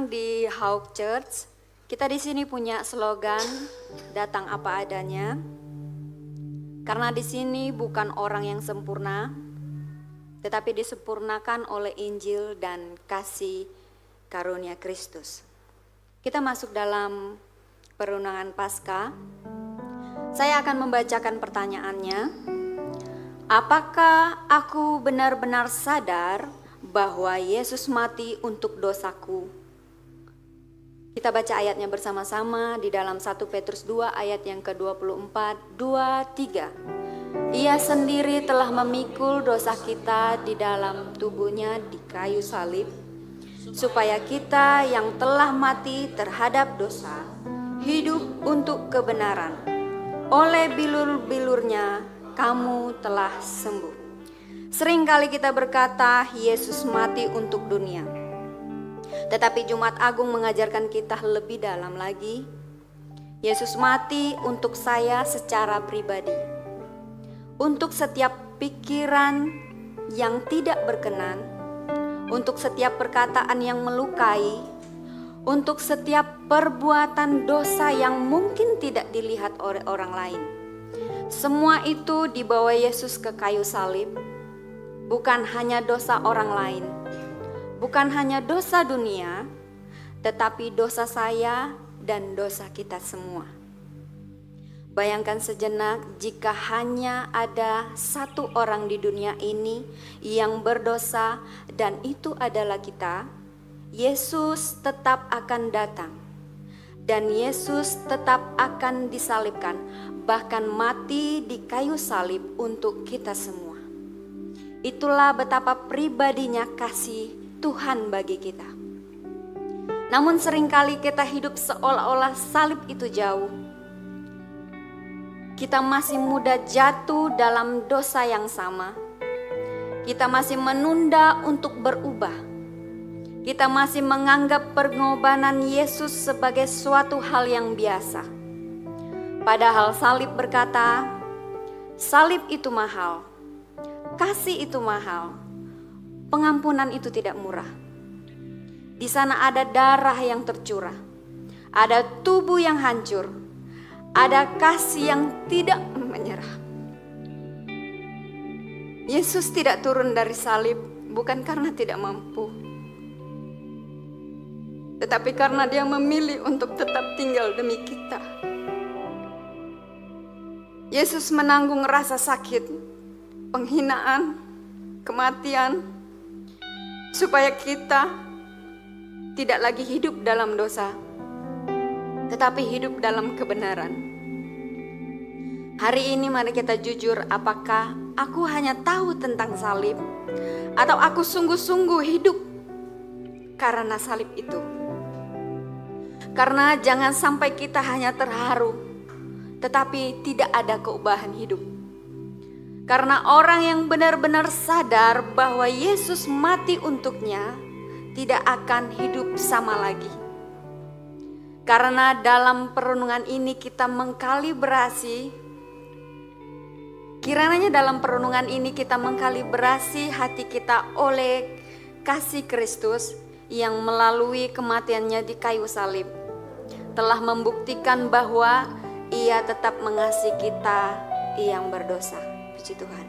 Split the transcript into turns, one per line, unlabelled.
Teman-teman di Hawk Church, kita di sini punya slogan datang apa adanya. Karena di sini bukan orang yang sempurna, tetapi disempurnakan oleh Injil dan kasih karunia Kristus. Kita masuk dalam perenungan Paskah. Saya akan membacakan pertanyaannya. Apakah aku benar-benar sadar bahwa Yesus mati untuk dosaku? Kita baca ayatnya bersama-sama di dalam 1 Petrus 2 ayat yang ke-24, 2, 3. Ia sendiri telah memikul dosa kita di dalam tubuhnya di kayu salib, supaya kita yang telah mati terhadap dosa, hidup untuk kebenaran. Oleh bilur-bilurnya kamu telah sembuh. Seringkali kita berkata Yesus mati untuk dunia. Tetapi Jumat Agung mengajarkan kita lebih dalam lagi. Yesus mati untuk saya secara pribadi. Untuk setiap pikiran yang tidak berkenan, untuk setiap perkataan yang melukai, untuk setiap perbuatan dosa yang mungkin tidak dilihat oleh orang lain. Semua itu dibawa Yesus ke kayu salib. Bukan hanya dosa orang lain, bukan hanya dosa dunia, tetapi dosa saya dan dosa kita semua. Bayangkan sejenak jika hanya ada satu orang di dunia ini yang berdosa dan itu adalah kita, Yesus tetap akan datang. Dan Yesus tetap akan disalibkan, bahkan mati di kayu salib untuk kita semua. Itulah betapa pribadinya kasih Tuhan bagi kita. Namun seringkali kita hidup seolah-olah salib itu jauh. Kita masih mudah jatuh dalam dosa yang sama. Kita masih menunda untuk berubah. Kita masih menganggap pengorbanan Yesus sebagai suatu hal yang biasa. Padahal salib berkata, salib itu mahal. Kasih itu mahal, pengampunan itu tidak murah. Di sana ada darah yang tercurah, ada tubuh yang hancur, ada kasih yang tidak menyerah. Yesus tidak turun dari salib bukan karena tidak mampu, tetapi karena Dia memilih untuk tetap tinggal demi kita. Yesus menanggung rasa sakit, penghinaan, kematian, supaya kita tidak lagi hidup dalam dosa, tetapi hidup dalam kebenaran. Hari ini mari kita jujur, apakah aku hanya tahu tentang salib, atau aku sungguh-sungguh hidup karena salib itu? Karena jangan sampai kita hanya terharu, tetapi tidak ada keubahan hidup. Karena orang yang benar-benar sadar bahwa Yesus mati untuknya tidak akan hidup sama lagi. Karena dalam perenungan ini kita mengkalibrasi, kiranya dalam perenungan ini kita mengkalibrasi hati kita oleh kasih Kristus yang melalui kematiannya di kayu salib telah membuktikan bahwa Ia tetap mengasihi kita yang berdosa. Puji Tuhan.